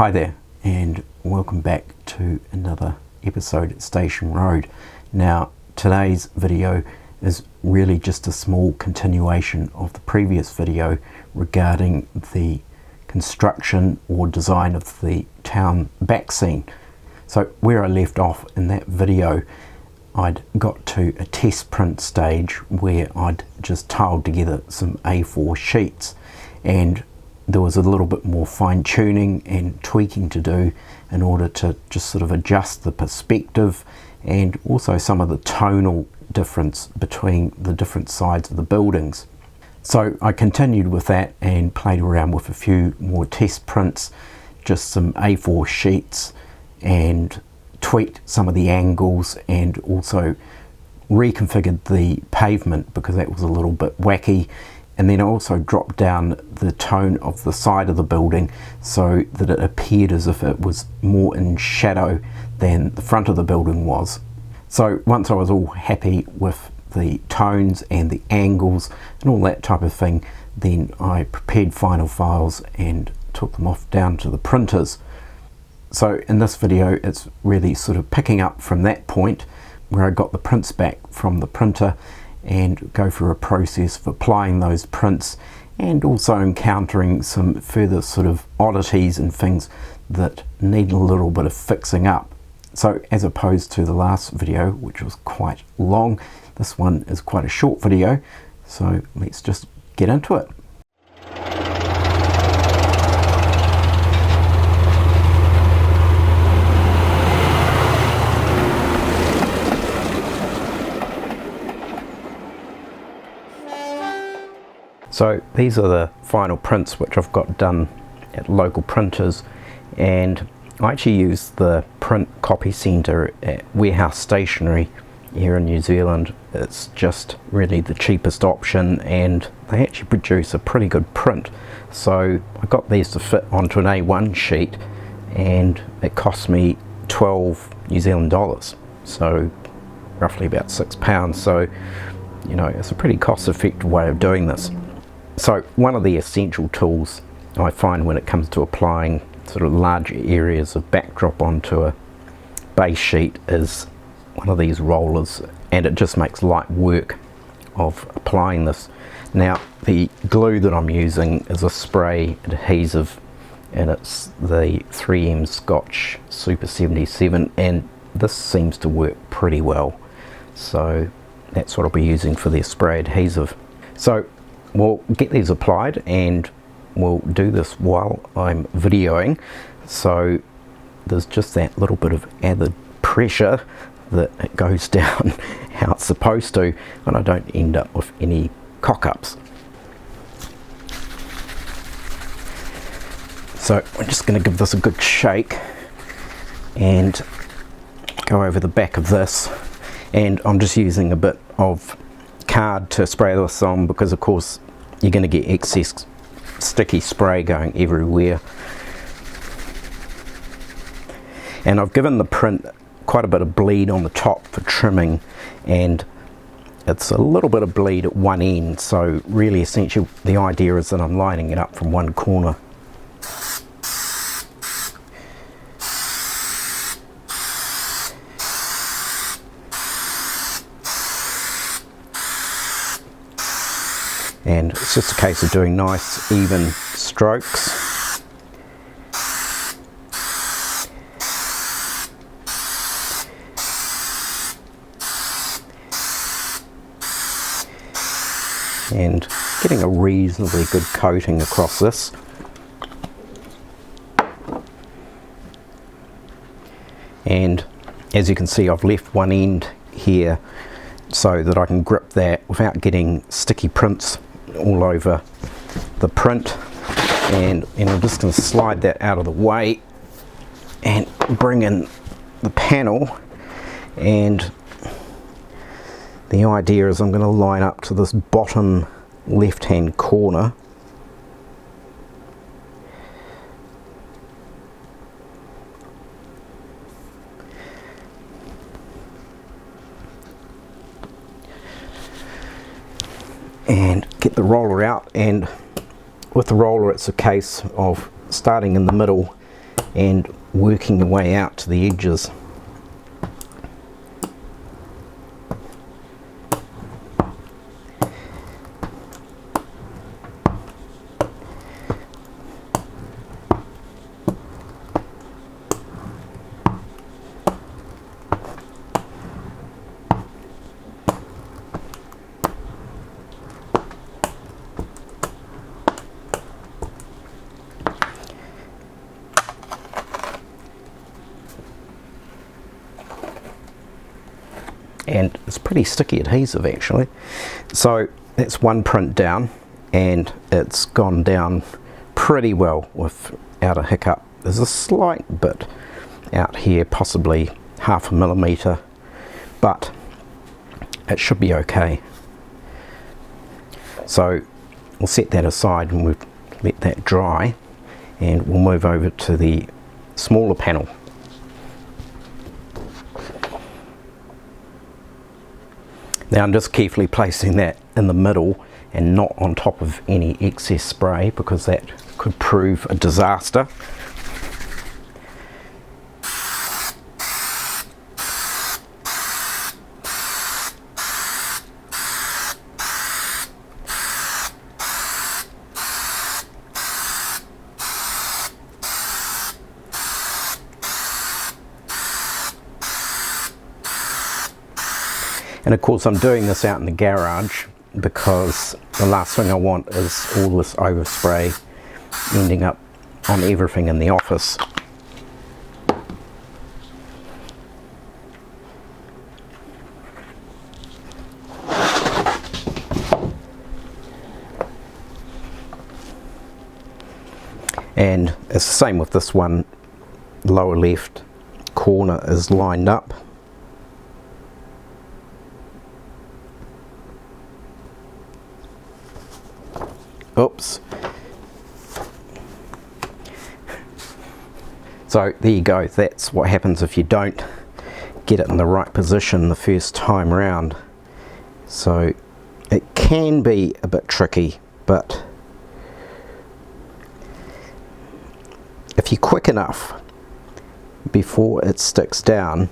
Hi there, and welcome back to another episode at Station Road. Now, today's video is really just a small continuation of the previous video regarding the construction or design of the town Backscene. So where I left off in that video, I'd got to a test print stage where I'd just tiled together some A4 sheets, and there was a little bit more fine tuning and tweaking to do in order to just sort of adjust the perspective and also some of the tonal difference between the different sides of the buildings. So I continued with that and played around with a few more test prints, just some A4 sheets, and tweaked some of the angles and also reconfigured the pavement because that was a little bit wacky. And then I also dropped down the tone of the side of the building so that it appeared as if it was more in shadow than the front of the building was. So once I was all happy with the tones and the angles and all that type of thing, then I prepared final files and took them off down to the printers. So in this video, it's really sort of picking up from that point where I got the prints back from the printer and go through a process of applying those prints and also encountering some further sort of oddities and things that need a little bit of fixing up. So as opposed to the last video, which was quite long, this one is quite a short video, so let's just get into it. So these are the final prints which I've got done at local printers, and I actually use the print copy centre at Warehouse Stationery here in New Zealand. It's just really the cheapest option and they actually produce a pretty good print. So I got these to fit onto an A1 sheet and it cost me 12 New Zealand dollars, so roughly about £6. So you know, it's a pretty cost effective way of doing this. So one of the essential tools I find when it comes to applying sort of large areas of backdrop onto a base sheet is one of these rollers, and it just makes light work of applying this. Now the glue that I'm using is a spray adhesive, and it's the 3M Scotch Super 77, and this seems to work pretty well. So that's what I'll be using for the spray adhesive. So we'll get these applied and we'll do this while I'm videoing, so there's just that little bit of added pressure that it goes down how it's supposed to and I don't end up with any cock-ups. So I'm just going to give this a good shake and go over the back of this, and I'm just using a bit of card to spray this on because of course you're going to get excess sticky spray going everywhere. And I've given the print quite a bit of bleed on the top for trimming, and it's a little bit of bleed at one end, so really essentially the idea is that I'm lining it up from one corner. And it's just a case of doing nice even strokes. And getting a reasonably good coating across this. And as you can see, I've left one end here so that I can grip that without getting sticky prints all over the print, and I'm just going to slide that out of the way and bring in the panel, and the idea is I'm going to line up to this bottom left hand corner and get the roller out. And with the roller it's a case of starting in the middle and working your way out to the edges. And it's pretty sticky adhesive actually. So that's one print down, and it's gone down pretty well without a hiccup. There's a slight bit out here, possibly 0.5 millimeter, but it should be okay. So we'll set that aside and we'll let that dry, and we'll move over to the smaller panel. Now I'm just carefully placing that in the middle and not on top of any excess spray, because that could prove a disaster. And of course I'm doing this out in the garage because the last thing I want is all this overspray ending up on everything in the office. And it's the same with this one. Lower left corner is lined up. Oops. So there you go, that's what happens if you don't get it in the right position the first time around. So it can be a bit tricky, but if you're quick enough before it sticks down,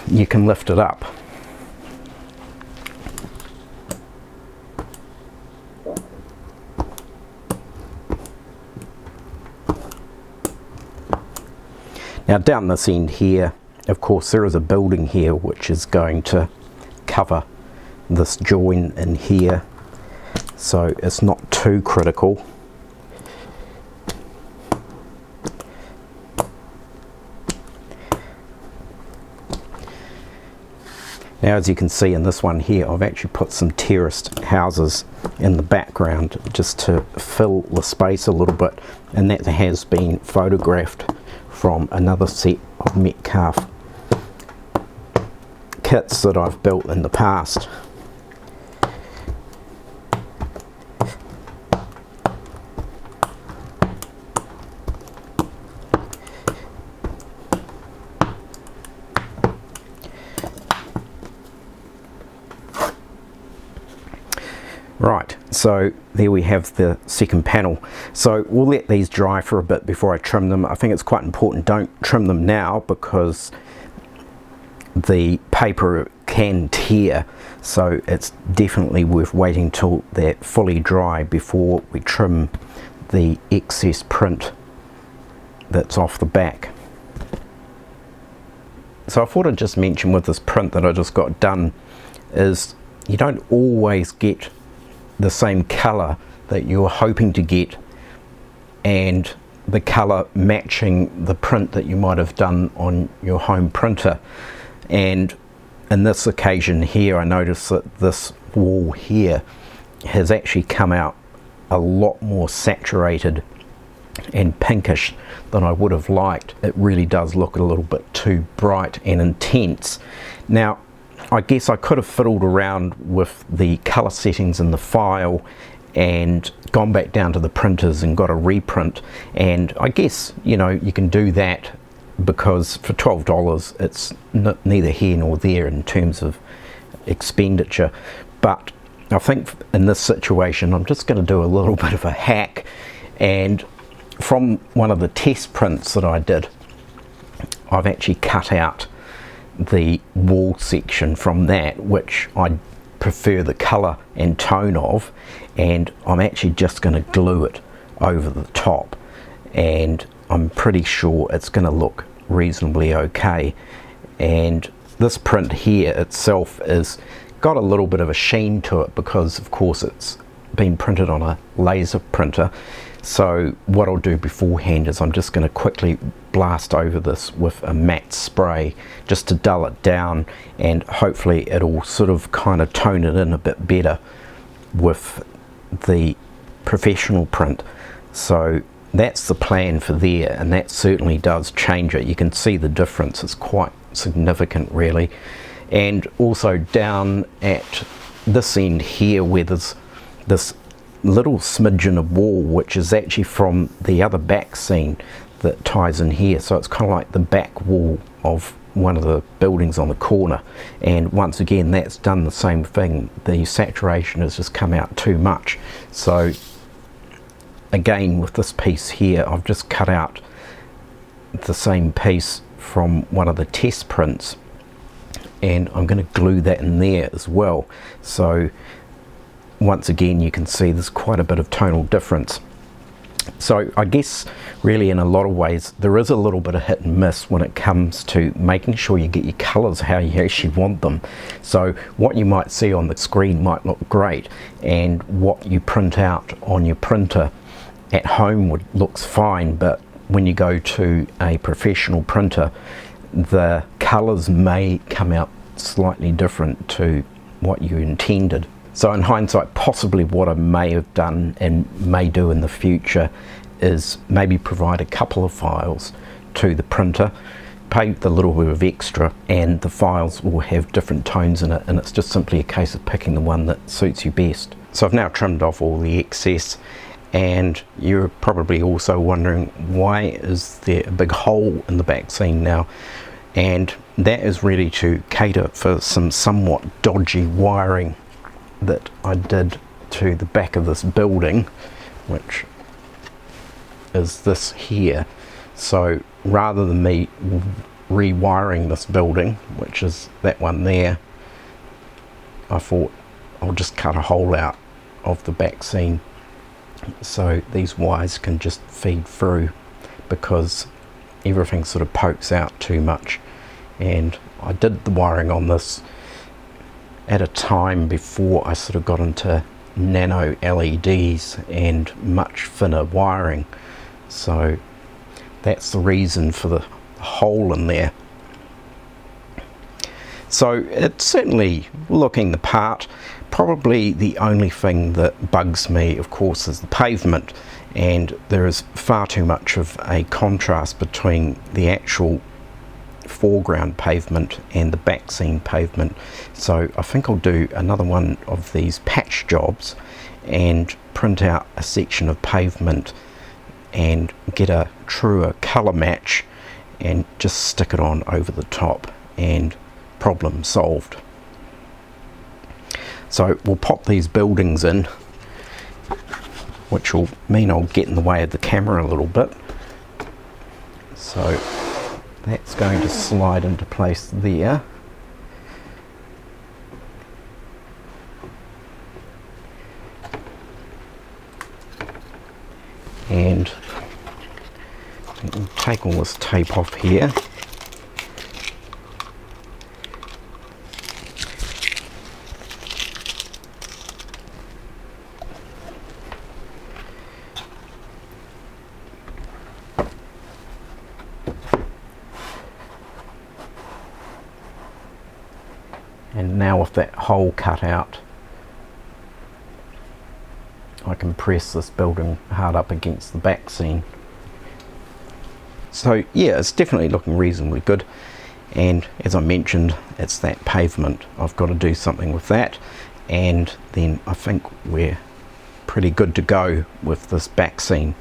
you can lift it up. Now down this end here, of course there is a building here which is going to cover this join in here, so it's not too critical. Now as you can see in this one here, I've actually put some terraced houses in the background just to fill the space a little bit, and that has been photographed from another set of Metcalf kits that I've built in the past. Right, so there we have the second panel. So we'll let these dry for a bit before I trim them. I think it's quite important, don't trim them now because the paper can tear, so it's definitely worth waiting till they're fully dry before we trim the excess print that's off the back. So I thought I'd just mention with this print that I just got done is you don't always get the same color that you're hoping to get and the color matching the print that you might have done on your home printer. And in this occasion here, I noticed that this wall here has actually come out a lot more saturated and pinkish than I would have liked. It really does look a little bit too bright and intense. Now I guess I could have fiddled around with the color settings in the file and gone back down to the printers and got a reprint, and I guess, you know, you can do that because for $12 it's neither here nor there in terms of expenditure. But I think in this situation I'm just going to do a little bit of a hack, and from one of the test prints that I did, I've actually cut out the wall section from that, which I prefer the colour and tone of, and I'm actually just going to glue it over the top, and I'm pretty sure it's going to look reasonably okay. And this print here itself is got a little bit of a sheen to it because of course it's been printed on a laser printer. So what I'll do beforehand is I'm just going to quickly blast over this with a matte spray just to dull it down, and hopefully it'll sort of kind of tone it in a bit better with the professional print. So that's the plan for there, and that certainly does change it. You can see the difference is quite significant really. And also down at this end here where there's this little smidgen of wall, which is actually from the other back scene that ties in here, so it's kind of like the back wall of one of the buildings on the corner, and once again that's done the same thing. The saturation has just come out too much. So again with this piece here, I've just cut out the same piece from one of the test prints, and I'm going to glue that in there as well. So once again you can see there's quite a bit of tonal difference. So I guess really in a lot of ways there is a little bit of hit and miss when it comes to making sure you get your colours how you actually want them. So what you might see on the screen might look great, and what you print out on your printer at home looks fine, but when you go to a professional printer the colours may come out slightly different to what you intended. So in hindsight, possibly what I may have done and may do in the future is maybe provide a couple of files to the printer, pay the little bit of extra, and the files will have different tones in it, and it's just simply a case of picking the one that suits you best. So I've now trimmed off all the excess, and you're probably also wondering why is there a big hole in the back scene now, and that is really to cater for some somewhat dodgy wiring that I did to the back of this building, which is this here. So rather than me rewiring this building, which is that one there, I thought I'll just cut a hole out of the back scene so these wires can just feed through, because everything sort of pokes out too much. And I did the wiring on this at a time before I sort of got into nano LEDs and much thinner wiring, so that's the reason for the hole in there. So it's certainly looking the part. Probably the only thing that bugs me of course is the pavement, and there is far too much of a contrast between the actual foreground pavement and the back scene pavement. So I think I'll do another one of these patch jobs and print out a section of pavement and get a truer color match and just stick it on over the top, and problem solved. So we'll pop these buildings in, which will mean I'll get in the way of the camera a little bit. So that's going to slide into place there. And we'll take all this tape off here. And now with that hole cut out, I can press this building hard up against the back scene. So yeah, it's definitely looking reasonably good, and as I mentioned, it's that pavement. I've got to do something with that, and then I think we're pretty good to go with this back scene.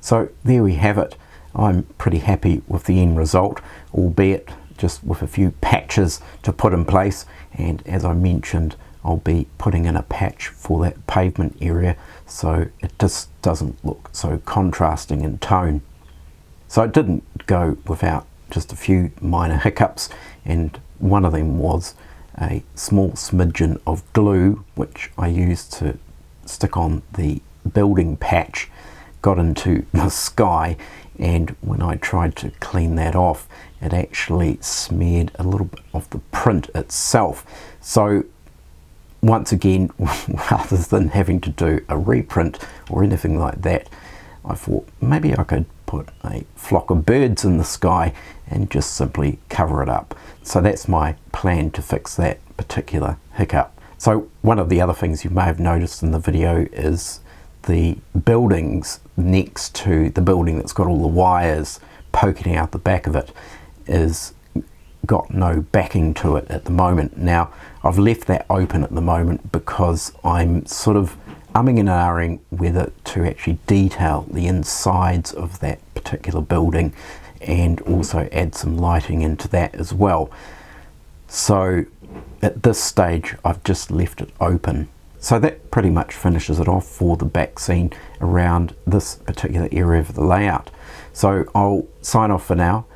So there we have it. I'm pretty happy with the end result, albeit just with a few patches to put in place, and as I mentioned, I'll be putting in a patch for that pavement area so it just doesn't look so contrasting in tone. So it didn't go without just a few minor hiccups, and one of them was a small smidgen of glue which I used to stick on the building patch got into the sky, and when I tried to clean that off it actually smeared a little bit of the print itself. So once again, rather than having to do a reprint or anything like that, I thought maybe I could put a flock of birds in the sky and just simply cover it up. So that's my plan to fix that particular hiccup. So one of the other things you may have noticed in the video is the buildings next to the building that's got all the wires poking out the back of it is got no backing to it at the moment. Now I've left that open at the moment because I'm sort of umming and ahhing whether to actually detail the insides of that particular building and also add some lighting into that as well. So at this stage I've just left it open. So that pretty much finishes it off for the back scene around this particular area of the layout. So I'll sign off for now,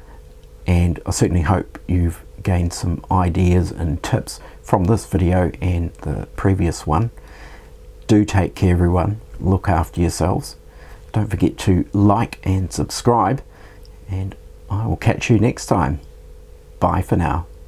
and I certainly hope you've gained some ideas and tips from this video and the previous one. Do take care everyone, look after yourselves, don't forget to like and subscribe, and I will catch you next time. Bye for now.